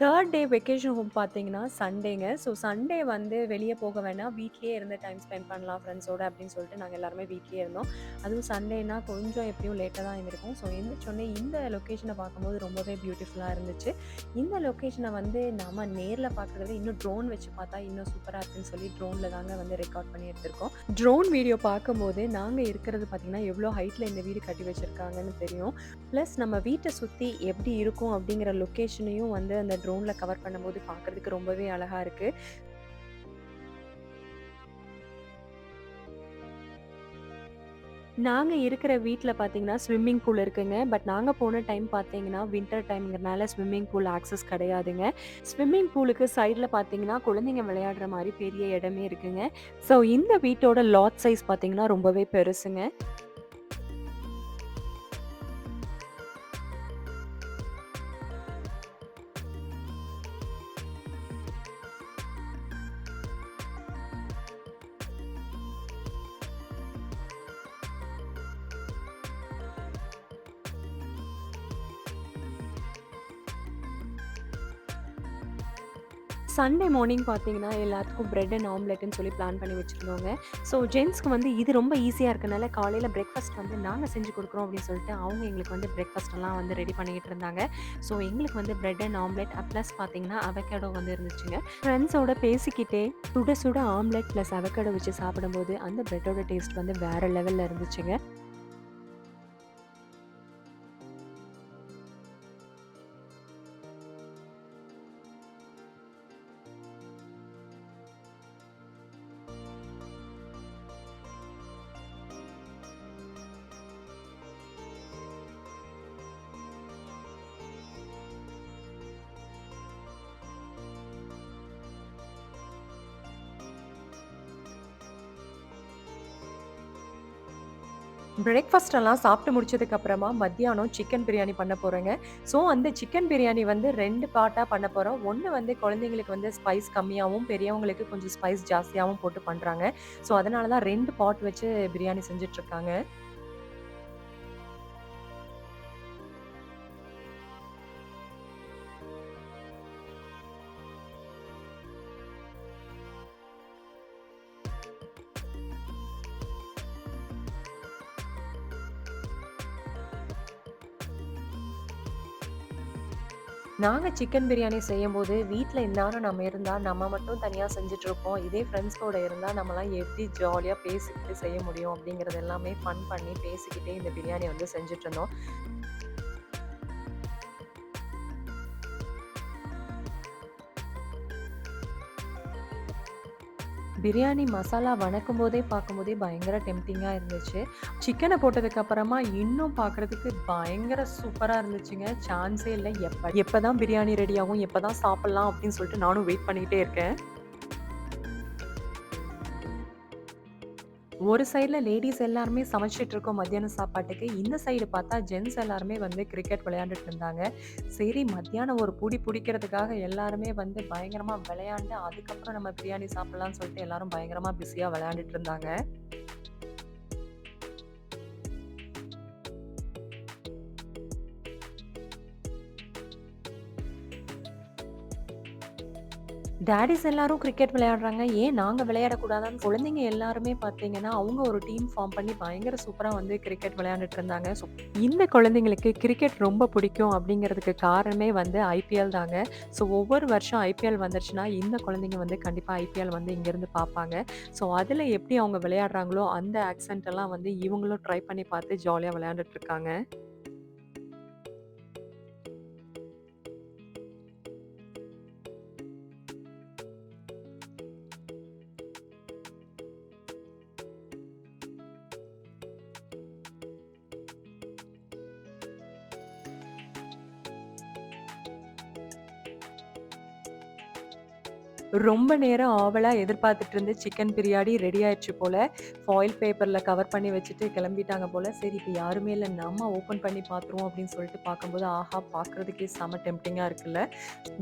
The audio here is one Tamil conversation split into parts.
3 டே வெக்கேஷன் ஹோம் பார்த்தீங்கன்னா, சண்டேங்க. ஸோ சண்டே வந்து வெளிய போக வேணாம். வீட்லயே இருந்து டைம் ஸ்பெண்ட் பண்ணலாம் ஃப்ரெண்ட்ஸோட அப்படின்னு சொல்லிட்டு நாங்க எல்லாருமே வீட்லயே இருந்தோம். அதுவும் சண்டேனா கொஞ்சம் எப்படியும் லேட்டா தான் எந்திரிப்போம். ஸோ எந்திரிச்சோனே இந்த லொக்கேஷன பார்க்கும்போது ரொம்பவே பியூட்டிஃபுல்லா இருந்துச்சு. இந்த லொக்கேஷன வந்து நாம நேர்ல பார்க்கறத விட இன்னும் ட்ரோன் வச்சு பார்த்தா இன்னும் சூப்பரா இருக்குன்னு சொல்லி ட்ரோன்ல தாங்க வந்து ரெக்கார்ட் பண்ணி எடுத்திருக்கோம். ட்ரோன் வீடியோ பார்க்கும்போது நாங்க இருக்கிறது பார்த்தீங்கன்னா, எவ்வளோ ஹைட்ல இந்த வீடு கட்டி வச்சிருக்காங்கன்னு தெரியும். ப்ளஸ் நம்ம வீட்ட சுத்தி எப்படி இருக்கும் அப்படிங்கிற லொக்கேஷனையும் வந்து அந்த ட்ரோன்ல கவர் பண்ணும்போது பார்க்கறதுக்கு ரொம்பவே அழகா இருக்கு. நாங்க இருக்கிற வீட்ல பார்த்தீங்கன்னா, ஸ்விம்மிங் பூல் இருக்குங்க. பட் நாங்க போன டைம் பார்த்தீங்கன்னா, வின்டர் டைம்ங்கிறனால ஸ்விம்மிங் பூல் ஆக்சஸ் கிடையாதுங்க. ஸ்விம்மிங் பூலுக்கு சைட்ல பார்த்தீங்கன்னா, குழந்தைங்க விளையாடுற மாரி பெரிய இடமே இருக்குங்க. ஸோ இந்த வீட்டோட லாட் சைஸ் பார்த்தீங்கன்னா, ரொம்பவே பெருசுங்க. சண்டே மார்னிங் பார்த்தீங்கன்னா, எல்லாத்துக்கும் பிரெட் அண்ட் ஆம்லெட்ன்னு சொல்லி பிளான் பண்ணி வச்சிருந்தோங்க. ஸோ ஜென்ட்ஸ்க்கு வந்து இது ரொம்ப ஈஸியா இருக்கனால, காலையில பிரேக்ஃபாஸ்ட் வந்து நாங்க செஞ்சு குடுக்குறோம் அப்படின்னு சொல்லிட்டு, அவங்க எங்களுக்கு வந்து பிரேக்ஃபாஸ்ட் எல்லாம் வந்து ரெடி பண்ணிக்கிட்டு இருந்தாங்க. ஸோ எங்களுக்கு வந்து பிரெட் அண்ட் ஆம்லெட் ப்ளஸ் பார்த்தீங்கன்னா, அவகேடோ வந்து இருந்துச்சுங்க. ஃப்ரெண்ட்ஸோட பேசிக்கிட்டே சுட சுட ஆம்லெட் ப்ளஸ் அவகேடோ வச்சு சாப்பிடும்போது, அந்த பிரெட்டோட டேஸ்ட் வந்து வேற லெவல்ல இருந்துச்சுங்க. பிரேக்ஃபாஸ்ட் எல்லாம் சாப்பிட்டு முடிச்சதுக்கு அப்புறமா மத்தியானம் சிக்கன் பிரியாணி பண்ண போறேங்க. ஸோ அந்த சிக்கன் பிரியாணி வந்து 2 பார்ட்டா பண்ண போறோம். ஒண்ணு வந்து குழந்தைங்களுக்கு வந்து ஸ்பைஸ் கம்மியாவும், பெரியவங்களுக்கு கொஞ்சம் ஸ்பைஸ் ஜாஸ்தியாவும் போட்டு பண்றாங்க. ஸோ அதனால தான் 2 பார்ட் வச்சு பிரியாணி செஞ்சுட்டு இருக்காங்க. நாங்க சிக்கன் பிரியாணி செய்யும்போது, வீட்ல இந்நேரம் நம்ம இருந்தா, நம்ம மட்டும் தனியா செஞ்சுட்ருப்போம். இதே ஃப்ரெண்ட்ஸ் கூட இருந்தா, நம்மலாம் எப்படி ஜாலியா பேசிக்கிட்டு செய்ய முடியும்? அப்படிங்கிறது எல்லாமே ஃபன் பண்ணி பேசிக்கிட்டே இந்த பிரியாணிய வந்து செஞ்சுட்ருந்தோம். பிரியாணி மசாலா வணக்கும்போதே பார்க்கும்போதே பயங்கர டெம்ப்டிங்கா இருந்துச்சு. சிக்கன போட்டதுக்கு அப்புறமா இன்னும் பார்க்கறதுக்கு பயங்கர சூப்பரா இருந்துச்சுங்க. சான்ஸே இல்ல. எப்பதான் பிரியாணி ரெடி ஆகும்? எப்பதான் சாப்பிடலாம்? அப்படின்னு சொல்லிட்டு நானும் வெயிட் பண்ணிக்கிட்டே இருக்கேன். ஒரு சைடுல லேடீஸ் எல்லாருமே சமைச்சிட்டு இருக்கோம் மத்தியானம் சாப்பாட்டுக்கு. இந்த சைடு பார்த்தா ஜென்ட்ஸ் எல்லாருமே வந்து கிரிக்கெட் விளையாண்டுட்டு இருந்தாங்க. சரி மத்தியானம் ஒரு புடி புடிக்கிறதுக்காக எல்லாருமே வந்து பயங்கரமா விளையாண்டு, அதுக்கப்புறம் நம்ம பிரியாணி சாப்பிடலாம்னு சொல்லிட்டு எல்லாரும் பயங்கரமா பிஸியா விளையாண்டுட்டு இருந்தாங்க. டாடீஸ் எல்லாரும் கிரிக்கெட் விளையாடுறாங்க. ஏன் நாங்க விளையாடக்கூடாதான்னு குழந்தைங்க எல்லாருமே பார்த்தீங்கன்னா, அவங்க ஒரு டீம் ஃபார்ம் பண்ணி பயங்கர சூப்பரா வந்து கிரிக்கெட் விளையாண்டுட்டு இருந்தாங்க. ஸோ இந்த குழந்தைங்களுக்கு கிரிக்கெட் ரொம்ப பிடிக்கும் அப்படிங்கிறதுக்கு காரணமே வந்து ஐபிஎல் தாங்க. ஸோ ஒவ்வொரு வருஷம் ஐபிஎல் வந்துருச்சுன்னா, இந்த குழந்தைங்க வந்து கண்டிப்பா ஐபிஎல் வந்து இங்கேருந்து பார்ப்பாங்க. ஸோ அதில எப்படி அவங்க விளையாடுறாங்களோ, அந்த ஆக்சென்ட் எல்லாம் வந்து இவங்களும் ட்ரை பண்ணி பார்த்து ஜாலியா விளையாண்டுட்டு இருக்காங்க. ரொம்ப நேரம் ஆவலா எதிர்பார்த்துட்டு இருந்த சிக்கன் பிரியாணி ரெடி ஆயிடுச்சு போல. ஃபாயில் பேப்பர்ல கவர் பண்ணி வச்சுட்டு கிளம்பிட்டாங்க போல. சரி இப்ப யாருமே இல்ல. நம்ம ஓப்பன் பண்ணி பார்த்துருவோம் அப்படின்னு சொல்லிட்டு பார்க்கும்போது, ஆஹா! பார்க்கறதுக்கே செம டெம்ப்டிங்கா இருக்குல்ல.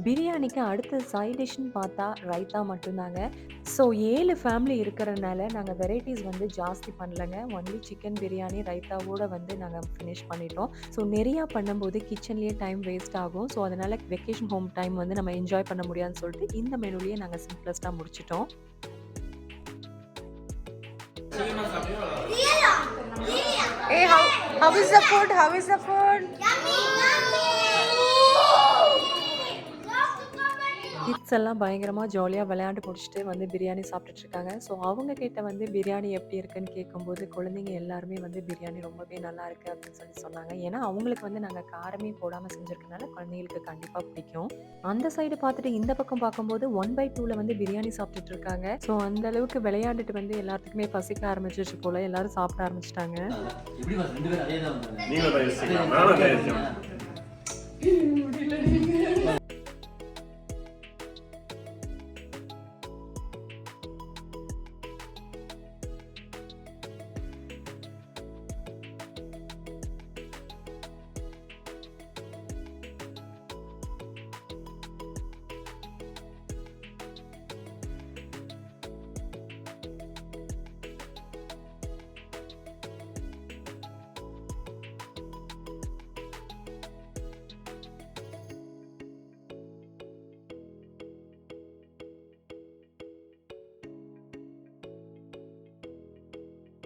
பிரியாணிக்கு அடுத்த சைட் டிஷ்ன்னு பார்த்தா ரைத்தா மட்டும்தாங்க. ஸோ 7 ஃபேமிலி இருக்கிறனால நாங்க வெரைட்டீஸ் வந்து ஜாஸ்தி பண்ணலங்க. ஒன்லி சிக்கன் பிரியாணி, ரைத்தாவோட வந்து நாங்க ஃபினிஷ் பண்ணிட்டோம். ஸோ நெறையா பண்ணும்போது கிச்சன்லேயே டைம் வேஸ்ட் ஆகும். ஸோ அதனால வெக்கேஷன் ஹோம் டைம் வந்து நம்ம என்ஜாய் பண்ண முடியாதுன்னு சொல்லிட்டு இந்த மெனுலயே நாங்க சிம்ப்ளஸ்ட்டா முடிச்சுட்டோம். Hey, how is the food? How is the food? Kids எல்லாம் பயங்கரமா ஜாலியா விளையாண்டு முடிச்சுட்டு வந்து பிரியாணி சாப்பிட்டுட்டு இருக்காங்க. ஸோ அவங்க கிட்ட வந்து பிரியாணி எப்படி இருக்குன்னு கேட்கும்போது, குழந்தைங்க எல்லாருமே வந்து பிரியாணி ரொம்பவே நல்லா இருக்கு அப்படின்னு சொல்லி சொன்னாங்க. ஏன்னா அவங்களுக்கு வந்து நாங்க காரமே போடாம செஞ்சிருக்கனால குழந்தைங்களுக்கு கண்டிப்பா பிடிக்கும். அந்த சைடு பார்த்துட்டு இந்த பக்கம் பார்க்கும்போது 1/2ல வந்து பிரியாணி சாப்பிட்டுட்டு இருக்காங்க. ஸோ அந்த அளவுக்கு விளையாண்டுட்டு வந்து எல்லாத்துக்குமே பசிக்க ஆரம்பிச்சிருச்சு போல. எல்லாரும் சாப்பிட ஆரம்பிச்சிட்டாங்க. நீங்களும் பயிற்சிங்களா? நானும் பயிற்சியும்.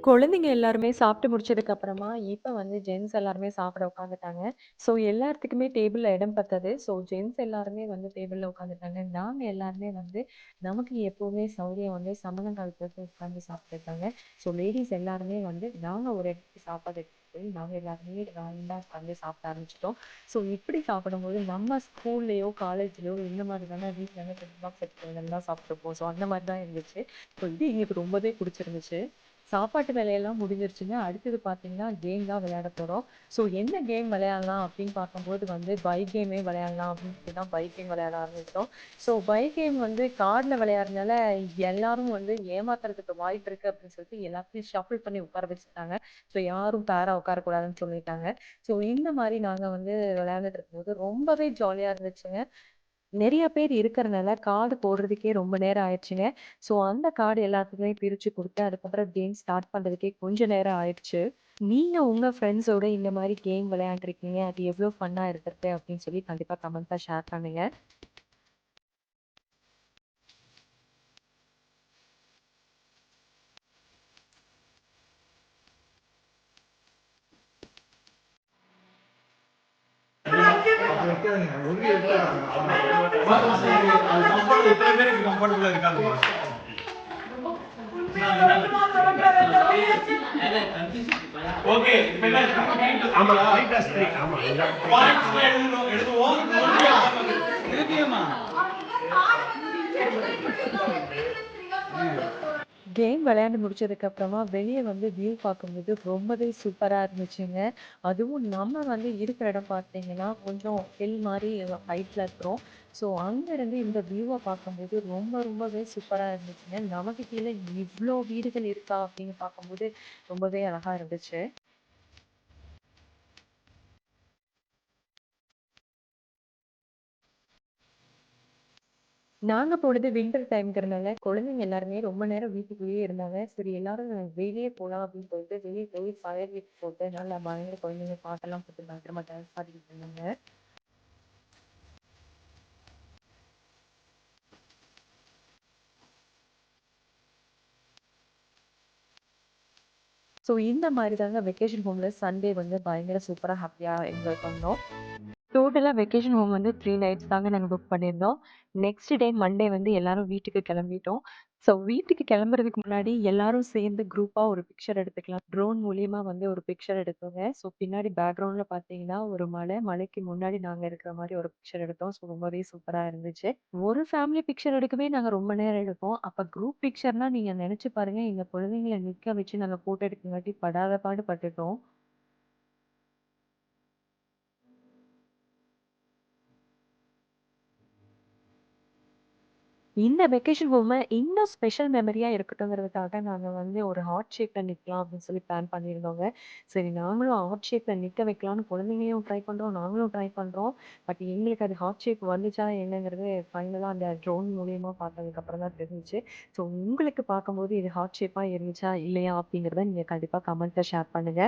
குழந்தைங்க எல்லாருமே சாப்பிட்டு முடிச்சதுக்கு அப்புறமா, இப்ப வந்து ஜென்ட்ஸ் எல்லாருமே சாப்பிட உட்காந்துட்டாங்க. ஸோ எல்லாத்துக்குமே டேபிள்ல இடம் பத்தாது. ஸோ ஜென்ட்ஸ் எல்லாருமே வந்து டேபிள்ல உட்காந்துட்டாங்க. நாங்க எல்லாருமே வந்து நமக்கு எப்பவுமே சௌரியம் வந்து சமணங்கால் போட்டு உட்காந்து சாப்பிட்டுருக்காங்க. ஸோ லேடீஸ் எல்லாருமே வந்து நாங்க ஒரு இடத்துக்கு சாப்பாடு எடுத்துட்டு போய் நாங்க எல்லாருமே ரவுண்டா உட்காந்து சாப்பிட ஆரம்பிச்சிட்டோம். ஸோ இப்படி சாப்பிடும்போது நம்ம ஸ்கூல்லயோ, காலேஜ்லயோ இந்த மாதிரி தானே வீட்ல இருந்து டிஃபன் பாக்ஸ் எடுத்துட்டு வந்து தான் சாப்பிட்டுருப்போம். ஸோ அந்த மாதிரி தான் இருந்துச்சு. ஸோ இது எங்களுக்கு ரொம்பவே பிடிச்சிருந்துச்சு. சாப்பாட்டு வேலையெல்லாம் முடிஞ்சிருச்சுங்க. அடுத்தது பார்த்தீங்கன்னா, கேம் தான் விளையாட போறோம். ஸோ என்ன கேம் விளையாடலாம் அப்படின்னு பார்க்கும்போது வந்து, பைக் கேமே விளையாடலாம் அப்படின்னு சொல்லி தான் பைக் கேம் விளையாட ஆரம்பிச்சோம். ஸோ பைக் கேம் வந்து கார்ட்ல விளையாடுறதுனால, எல்லாரும் வந்து ஏமாத்துறதுக்கு வாய்ப்பு இருக்கு அப்படின்னு சொல்லிட்டு எல்லாத்தையும் ஷஃபிள் பண்ணி உட்கார வச்சுட்டாங்க. ஸோ யாரும் பேரா உட்காரக்கூடாதுன்னு சொல்லிட்டாங்க. ஸோ இந்த மாரி நாங்க வந்து விளையாண்டுட்டு இருக்கும்போது ரொம்பவே ஜாலியா இருந்துச்சுங்க. நெறைய பேர் இருக்கறனால கார்டு போடுறதுக்கே ரொம்ப நேரம் ஆயிடுச்சுங்க. ஸோ அந்த கார்டு எல்லாத்துக்குமே பிரிச்சு குடுத்து, அதுக்கப்புறம் கேம் ஸ்டார்ட் பண்றதுக்கே கொஞ்ச நேரம் ஆயிடுச்சு. நீங்க உங்க ஃப்ரெண்ட்ஸோட இந்த மாரி கேம் விளையாண்டுருக்கீங்க. அது எவ்ளோ ஃபன்னா இருந்திருக்கு அப்படின்னு சொல்லி கண்டிப்பா கமெண்ட்ல ஷேர் பண்ணுங்க. ஓகே இப்ப என்ன ஆமா ஆமா பாயிண்ட்ஸ் எழுதுவோம் எழுதியமா கேம் விளையாண்டு முடிச்சதுக்கு அப்புறமா வெளிய வந்து வியூ பார்க்கும்போது ரொம்பவே சூப்பரா இருந்துச்சுங்க. அதுவும் நம்ம வந்து இருக்கிற இடம் பார்த்தீங்கன்னா, கொஞ்சம் ஹில் மாரி ஹைட்ல இருக்கிறோம். ஸோ அங்கருந்து இந்த வியூவ பார்க்கும்போது ரொம்பவே சூப்பரா இருந்துச்சுங்க. நமக்கு கீழ இவ்ளோ வீடுகள் இருக்கா அப்படின்னு பார்க்கும்போது ரொம்பவே அழகா இருந்துச்சு. நாங்க போனது வின்டர் டைம்ங்கிறனால குழந்தைங்க எல்லாருமே ரொம்ப நேரம் வீட்டுக்குள்ளேயே இருந்தாங்க. சரி எல்லாரும் வெளியே போலாம் அப்படின்னு சொல்லிட்டு வெளியே போய் ஃபயர் வீக் போட்டு நல்லா பயங்கர குழந்தைங்க பாட்டெல்லாம் போட்டு பயங்கரமா டான்ஸ் ஆடிட்டு இருந்தாங்க. ஸோ இந்த மாதிரி தாங்க வெக்கேஷன் ஹோம்ல சண்டே வந்து பயங்கர சூப்பரா ஹாப்பியா என்ஜாய் பண்ணோம். டோட்டலா வெக்கேஷன் ஹோம் வந்து 3 நைட்ஸ் தாங்க நாங்க புக் பண்ணியிருந்தோம். நெக்ஸ்ட் டே மண்டே வந்து எல்லாரும் வீட்டுக்கு கிளம்பிட்டோம். ஸோ வீட்டுக்கு கிளம்புறதுக்கு முன்னாடி எல்லாரும் சேர்ந்து குரூப்பா ஒரு பிக்சர் எடுத்துக்கலாம். ட்ரோன் மூலியமா வந்து ஒரு பிக்சர் எடுத்தோங்க. ஸோ பின்னாடி பேக்ரவுண்ட்ல பார்த்தீங்கன்னா, ஒரு மலை, மலைக்கு முன்னாடி நாங்க இருக்கிற மாரி ஒரு பிக்சர் எடுத்தோம். ஸோ ரொம்பவே சூப்பரா இருந்துச்சு. ஒரு ஃபேமிலி பிக்சர் எடுக்கவே நாங்க ரொம்ப நேரம் எடுப்போம். அப்ப குரூப் பிக்சர்னா நீங்க நெனச்சு பாருங்க, எங்க குழந்தைங்கள நிக்க வச்சு நாங்க ஃபோட்டோ எடுக்கங்காட்டி படாத பாடு பட்டுட்டோம். இந்த வெக்கேஷன் ஹோம இன்னும் ஸ்பெஷல் மெமரியா இருக்கட்டும்ங்கிறதுக்காக நாங்க வந்து ஒரு ஹார்ட் ஷேப்ல நிக்கலாம் அப்படின்னு சொல்லி பிளான் பண்ணியிருந்தோங்க. சரி நாங்களும் ஹார்ட் ஷேப்ல நிக்க வைக்கலாம்னு குழந்தைங்களையும் ட்ரை பண்றோம், நாங்களும் ட்ரை பண்றோம். பட் எங்களுக்கு அது ஹார்ட் ஷேப் வந்துச்சா என்னங்கிறது ஃபைனலா அந்த ட்ரோன் மூலியமா பார்த்ததுக்கு அப்புறம் தான் தெரிஞ்சுச்சு. ஸோ உங்களுக்கு பார்க்கும்போது இது ஹார்ட் ஷேப்பா இருந்துச்சா இல்லையா அப்படிங்கிறத நீங்க கண்டிப்பா கமெண்ட்ல ஷேர் பண்ணுங்க.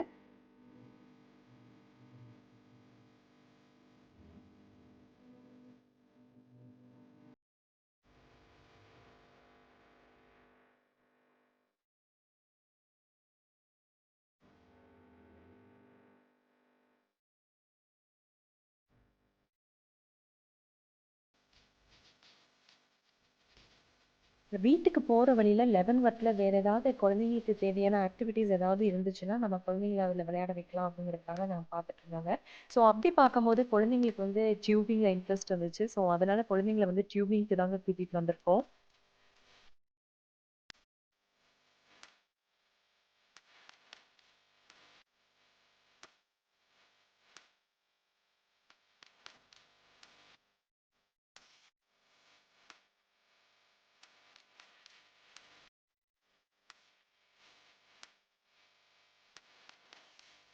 வீட்டுக்கு போற வழியில லெவன்வர்த்ல வேற ஏதாவது குழந்தைங்களுக்கு தேவையான ஆக்டிவிட்டீஸ் ஏதாவது இருந்துச்சுன்னா, நம்ம குழந்தைங்கள அதுல விளையாட வைக்கலாம் அப்படிங்கிறதுக்காக நான் பார்த்துட்டு இருந்தேங்க. ஸோ அப்படி பார்க்கும்போது குழந்தைங்களுக்கு வந்து டியூபிங்ல இன்ட்ரெஸ்ட் இருந்துச்சு. ஸோ அதனால குழந்தைங்கள வந்து டியூபிங்க்கு தாங்க கூட்டிட்டு வந்திருக்கோம்.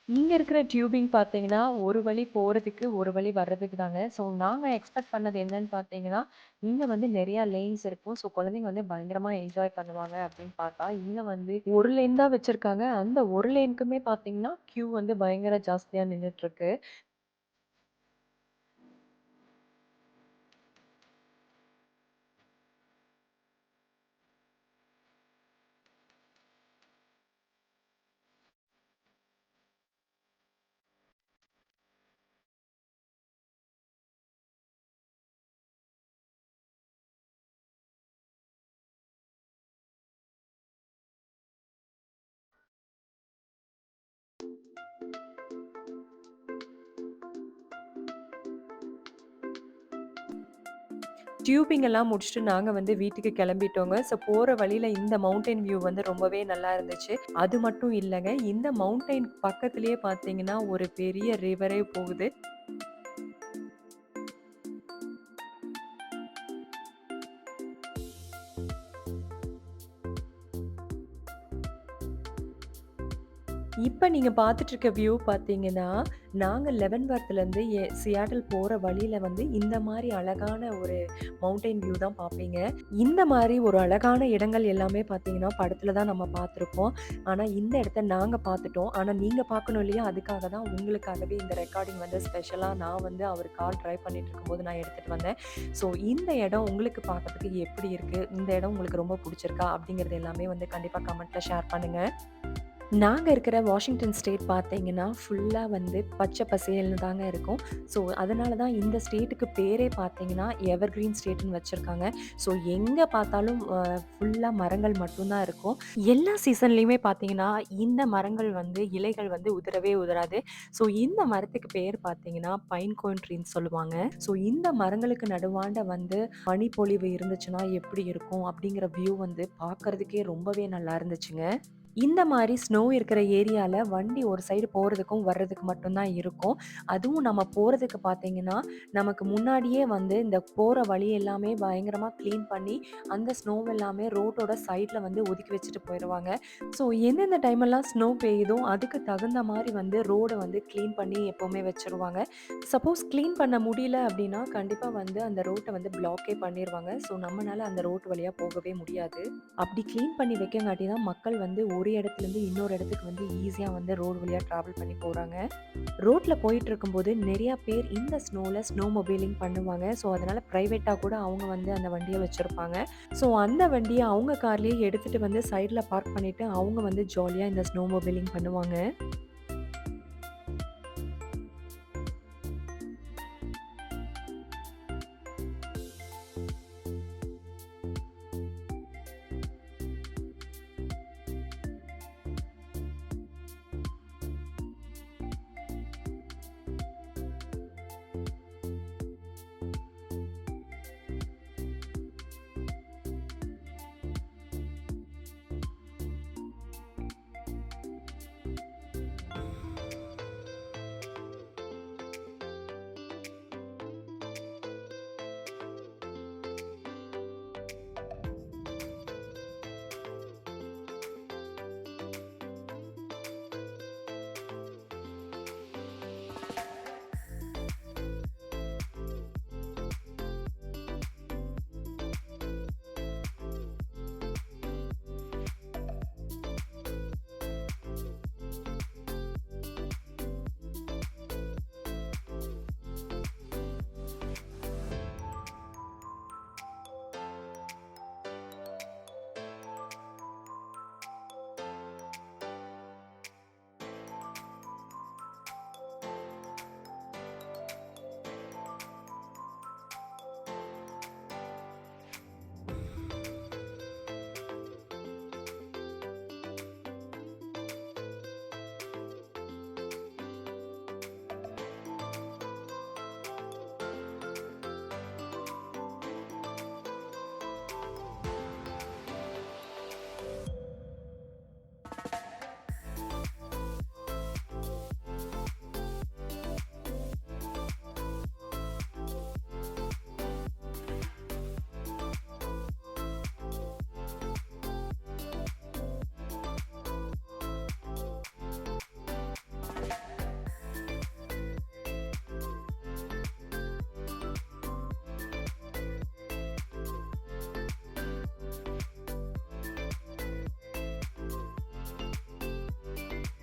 இங்க இருக்கிற டியூபிங் பார்த்தீங்கன்னா, ஒரு வழி போறதுக்கு, ஒரு வழி வர்றதுக்கு தாங்க. ஸோ நாங்க எக்ஸ்பெக்ட் பண்ணது என்னன்னு பார்த்தீங்கன்னா, இங்க வந்து நெறைய லேன்ஸ் இருக்கும். ஸோ குழந்தைங்க வந்து பயங்கரமா என்ஜாய் பண்ணுவாங்க அப்படின்னு பார்த்தா, இங்க வந்து ஒரு லேன் தான் வச்சிருக்காங்க. அந்த ஒரு லேனுக்குமே பார்த்தீங்கன்னா, கியூ வந்து பயங்கர ஜாஸ்தியா நின்னுட்டு இருக்கு. டியூபிங் எல்லாம் முடிச்சுட்டு நாங்க வந்து வீட்டுக்கு கிளம்பிட்டோங்க. ஸோ போற வழியில இந்த மவுண்டன் வியூ வந்து ரொம்பவே நல்லா இருந்துச்சு. அது மட்டும் இல்லங்க, இந்த மவுண்டன் பக்கத்திலேயே பார்த்தீங்கன்னா, ஒரு பெரிய ரிவரே போகுது. இப்ப நீங்க பார்த்துட்டு இருக்க வியூ பார்த்தீங்கன்னா, நாங்க லெவன்வர்த்லேருந்து சியாட்டில் போற வழியில வந்து இந்த மாரி அழகான ஒரு மவுண்டன் வியூ தான் பார்ப்பீங்க. இந்த மாரி ஒரு அழகான இடங்கள் எல்லாமே பார்த்தீங்கன்னா, படத்துல தான் நம்ம பார்த்துருப்போம். ஆனா இந்த இடத்த நாங்க பார்த்துட்டோம். ஆனா நீங்க பார்க்கணும் இல்லையா? அதுக்காக தான் உங்களுக்காகவே இந்த ரெக்கார்டிங் வந்து ஸ்பெஷலா நான் வந்து அவர் கார் டிரைவ் பண்ணிட்டு இருக்கும்போது நான் எடுத்துட்டு வந்தேன். ஸோ இந்த இடம் உங்களுக்கு பார்க்கறதுக்கு எப்படி இருக்கு? இந்த இடம் உங்களுக்கு ரொம்ப புடிச்சிருக்கா? அப்படிங்கிறது எல்லாமே வந்து கண்டிப்பா கமெண்ட்ல ஷேர் பண்ணுங்க. நாங்க இருக்கிற வாஷிங்டன் ஸ்டேட் பார்த்தீங்கன்னா, ஃபுல்லா வந்து பச்சை பசேல்னு தாங்க இருக்கும். ஸோ, அதனால தான் இந்த ஸ்டேட்டுக்கு பேரே பார்த்தீங்கன்னா, எவர்கிரீன் ஸ்டேட்ன்னு வச்சிருக்காங்க. ஸோ, எங்க பார்த்தாலும் ஃபுல்லா மரங்கள் மட்டும் தான் இருக்கும். எல்லா சீசன்லயுமே பார்த்தீங்கன்னா, இந்த மரங்கள் வந்து இலைகள் வந்து உதிரவே உதிராது. ஸோ, இந்த மரத்துக்கு பேர் பார்த்தீங்கன்னா, பைன்கோன் ட்ரீன்னு சொல்லுவாங்க. ஸோ, இந்த மரங்களுக்கு நடுவாண்ட வந்து பனிப்பொழிவு இருந்துச்சுன்னா எப்படி இருக்கும்? அப்படிங்கிற வியூ வந்து பார்க்கறதுக்கே ரொம்பவே நல்லா இருந்துச்சுங்க. இந்த மாரி ஸ்னோ இருக்கிற ஏரியால வண்டி ஒரு சைடு போறதுக்கும், வர்றதுக்கு மட்டும் தான் இருக்கும். அதுவும் நம்ம போறதுக்கு பார்த்தீங்கன்னா, நமக்கு முன்னாடியே வந்து இந்த போற வழி எல்லாமே பயங்கரமா கிளீன் பண்ணி, அந்த ஸ்னோ எல்லாமே ரோட்டோட சைட்ல வந்து ஒதுக்கி வச்சுட்டு போயிருவாங்க. ஸோ எந்தெந்த டைமெல்லாம் ஸ்னோ பெய்யுதோ, அதுக்கு தகுந்த மாரி வந்து ரோட வந்து கிளீன் பண்ணி எப்பவுமே வச்சுருவாங்க. சப்போஸ் கிளீன் பண்ண முடியல அப்டின்னா, கண்டிப்பா வந்து அந்த ரோட்ட வந்து பிளாக்கே பண்ணிருவாங்க. ஸோ நம்மனால அந்த ரோட்டு வழியா போகவே முடியாது. அப்படி கிளீன் பண்ணி வைக்கங்காட்டி தான் மக்கள் வந்து ஒரு இடத்துலேருந்து இன்னொரு இடத்துக்கு வந்து ஈஸியா வந்து ரோடு வழியா டிராவல் பண்ணி போறாங்க. ரோட்ல போயிட்டு இருக்கும்போது நெறைய பேர் இந்த ஸ்னோல ஸ்னோ மொபைலிங் பண்ணுவாங்க. ஸோ அதனால பிரைவேட்டா கூட அவங்க வந்து அந்த வண்டிய வச்சிருப்பாங்க. ஸோ அந்த வண்டிய அவங்க கார்லயே எடுத்துட்டு வந்து சைட்ல பார்க் பண்ணிட்டு அவங்க வந்து ஜாலியா இந்த ஸ்னோ மொபைலிங் பண்ணுவாங்க.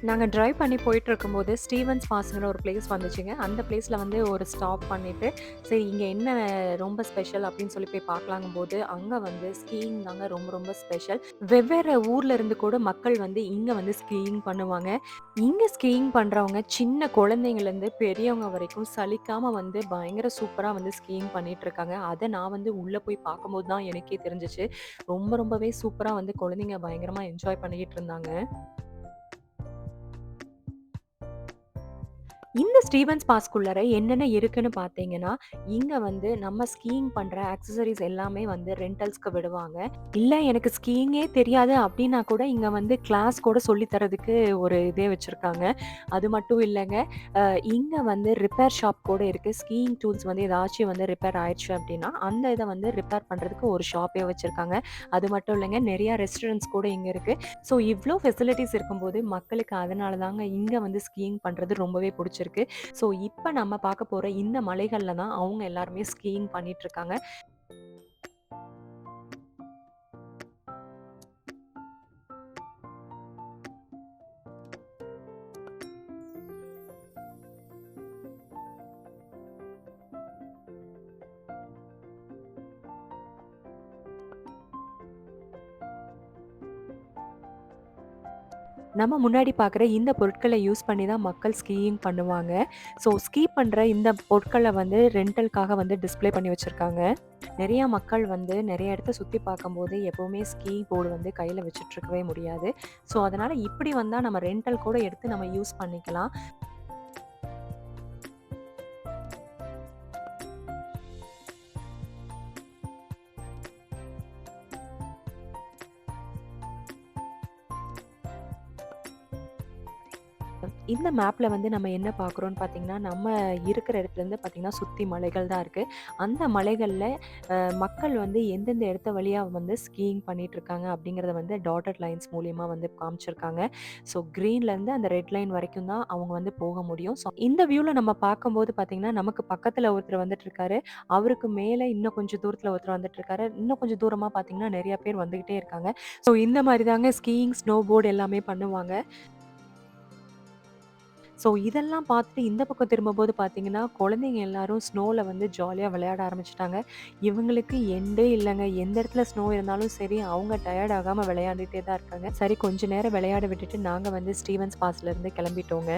நாங்க டிரைவ் பண்ணி போயிட்டுருக்கும்போது, ஸ்டீவன்ஸ் பாஸ்ங்கிற ஒரு பிளேஸ் வந்துச்சுங்க. அந்த பிளேஸ்ல வந்து ஒரு ஸ்டாப் பண்ணிட்டு, சரி இங்க என்ன ரொம்ப ஸ்பெஷல் அப்படின்னு சொல்லி போய் பார்க்கலாங்கும்போது, அங்க வந்து ஸ்கீயிங் தாங்க ரொம்ப ரொம்ப ஸ்பெஷல். வெவ்வேறு ஊர்ல இருந்து கூட மக்கள் வந்து இங்க வந்து ஸ்கீயிங் பண்ணுவாங்க. இங்க ஸ்கீயிங் பண்றவங்க சின்ன குழந்தைங்கள்லேருந்து பெரியவங்க வரைக்கும் சலிக்காம வந்து பயங்கர சூப்பரா வந்து ஸ்கீயிங் பண்ணிட்டுருக்காங்க. அத நான் வந்து உள்ள போய் பார்க்கும்போது தான் எனக்கே தெரிஞ்சுச்சு. ரொம்பவே சூப்பரா வந்து குழந்தைங்க பயங்கரமா என்ஜாய் பண்ணிக்கிட்டு இருந்தாங்க. இந்த ஸ்டீவன்ஸ் பாஸ்க்குள்ளார என்னென்ன இருக்குன்னு பார்த்தீங்கன்னா, இங்க வந்து நம்ம ஸ்கீயிங் பண்ற ஆக்சஸரீஸ் எல்லாமே வந்து ரென்டல்ஸ்க்கு விடுவாங்க. இல்ல எனக்கு ஸ்கீயிங்கே தெரியாது அப்டின்னா கூட இங்க வந்து கிளாஸ் கூட சொல்லி தரதுக்கு ஒரு இதே வச்சிருக்காங்க. அது மட்டும் இல்லங்க, இங்க வந்து ரிப்பேர் ஷாப் கூட இருக்கு. ஸ்கீயிங் டூல்ஸ் வந்து ஏதாச்சும் வந்து ரிப்பேர் ஆயிடுச்சு அப்டின்னா, அந்த இத வந்து ரிப்பேர் பண்றதுக்கு ஒரு ஷாப்பே வச்சிருக்காங்க. அது மட்டும் இல்லங்க, நெறைய ரெஸ்டாரண்ட்ஸ் கூட இங்க இருக்கு. ஸோ இவ்ளோ ஃபெசிலிட்டீஸ் இருக்கும்போது மக்களுக்கு அதனால தாங்க இங்க வந்து ஸ்கீயிங் பண்றது ரொம்பவே புடிச்சிருக்கு. ஸோ இப்ப நம்ம பார்க்க போற இந்த மலைகள்ல தான் அவங்க எல்லாருமே ஸ்கீயிங் பண்ணிட்டுருக்காங்க. நம்ம முன்னாடி பார்க்குற இந்த பொருட்கள யூஸ் பண்ணி தான் மக்கள் ஸ்கீயிங் பண்ணுவாங்க. ஸோ ஸ்கீ பண்ற இந்த பொருட்கள வந்து ரென்டல்க்காக வந்து டிஸ்ப்ளே பண்ணி வச்சிருக்காங்க. நெறைய மக்கள் வந்து நெறைய இடத்த சுத்தி பார்க்கும்போது எப்பவுமே ஸ்கீ போர்டு வந்து கையில வச்சுட்டு இருக்கவே முடியாது. ஸோ அதனால இப்படி வந்தா நம்ம ரென்டல் கூட எடுத்து நம்ம யூஸ் பண்ணிக்கலாம். இந்த மேப்ல வந்து நம்ம என்ன பார்க்குறோம்னு பார்த்தீங்கன்னா, நம்ம இருக்கிற இடத்துலேருந்து பார்த்தீங்கன்னா, சுத்தி மலைகள் தான் இருக்கு. அந்த மலைகள்ல மக்கள் வந்து எந்தெந்த இடத்த வழியா வந்து ஸ்கீயிங் பண்ணிட்டுருக்காங்க அப்படிங்கிறத வந்து டாட்டட் லைன்ஸ் மூலியமா வந்து காமிச்சிருக்காங்க. ஸோ கிரீன்லேருந்து அந்த ரெட் லைன் வரைக்கும் தான் அவங்க வந்து போக முடியும். ஸோ இந்த வியூல நம்ம பார்க்கும்போது பார்த்தீங்கன்னா, நமக்கு பக்கத்துல ஒருத்தர் வந்துட்டுருக்காரு. அவருக்கு மேல இன்னும் கொஞ்சம் தூரத்துல ஒருத்தர் வந்துட்டுருக்காரு. இன்னும் கொஞ்சம் தூரமா பார்த்தீங்கன்னா, நெறைய பேர் வந்துகிட்டே இருக்காங்க. ஸோ இந்த மாரி தாங்க ஸ்கீயிங், ஸ்னோ போர்ட் எல்லாமே பண்ணுவாங்க. ஸோ இதெல்லாம் பார்த்துட்டு இந்த பக்கம் திரும்பும்போது பார்த்தீங்கன்னா, குழந்தைங்க எல்லாரும் ஸ்னோல வந்து ஜாலியா விளையாட ஆரம்பிச்சுட்டாங்க. இவங்களுக்கு எண்டே இல்லங்க. எந்த இடத்துல ஸ்னோ இருந்தாலும் சரி, அவங்க டயர்ட் ஆகாம விளையாண்டுட்டே தான் இருக்காங்க. சரி கொஞ்ச நேரம் விளையாட விட்டுட்டு நாங்க வந்து ஸ்டீவன்ஸ் பாஸ்லேருந்து கிளம்பிட்டோங்க.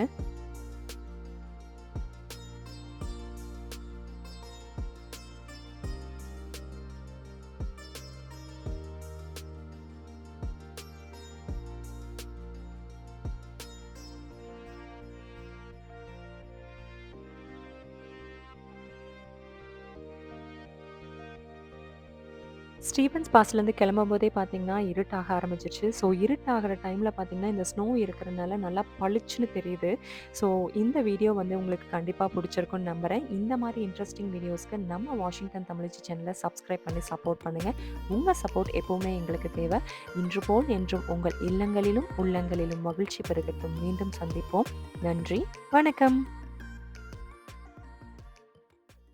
ஸ்டீவன்ஸ் பாஸ்லேருந்து கிளம்பும்போதே பார்த்தீங்கன்னா, இருட்டாக ஆரம்பிச்சுருச்சு. ஸோ இருட்டாகிற டைம்ல பார்த்தீங்கன்னா, இந்த ஸ்னோ இருக்கிறனால நல்லா பளிச்சுன்னு தெரியுது. ஸோ இந்த வீடியோ வந்து உங்களுக்கு கண்டிப்பா புடிச்சிருக்கும்னு நம்புறேன். இந்த மாரி இன்ட்ரெஸ்டிங் வீடியோஸ்க்கு நம்ம வாஷிங்டன் தமிழச்சி சேனல சப்ஸ்கிரைப் பண்ணி சப்போர்ட் பண்ணுங்க. உங்க சப்போர்ட் எப்பவுமே எங்களுக்கு தேவை. இன்று போல் என்றும் உங்கள் இல்லங்களிலும், உள்ளங்களிலும் மகிழ்ச்சி பெருகட்டும். மீண்டும் சந்திப்போம். நன்றி. வணக்கம்.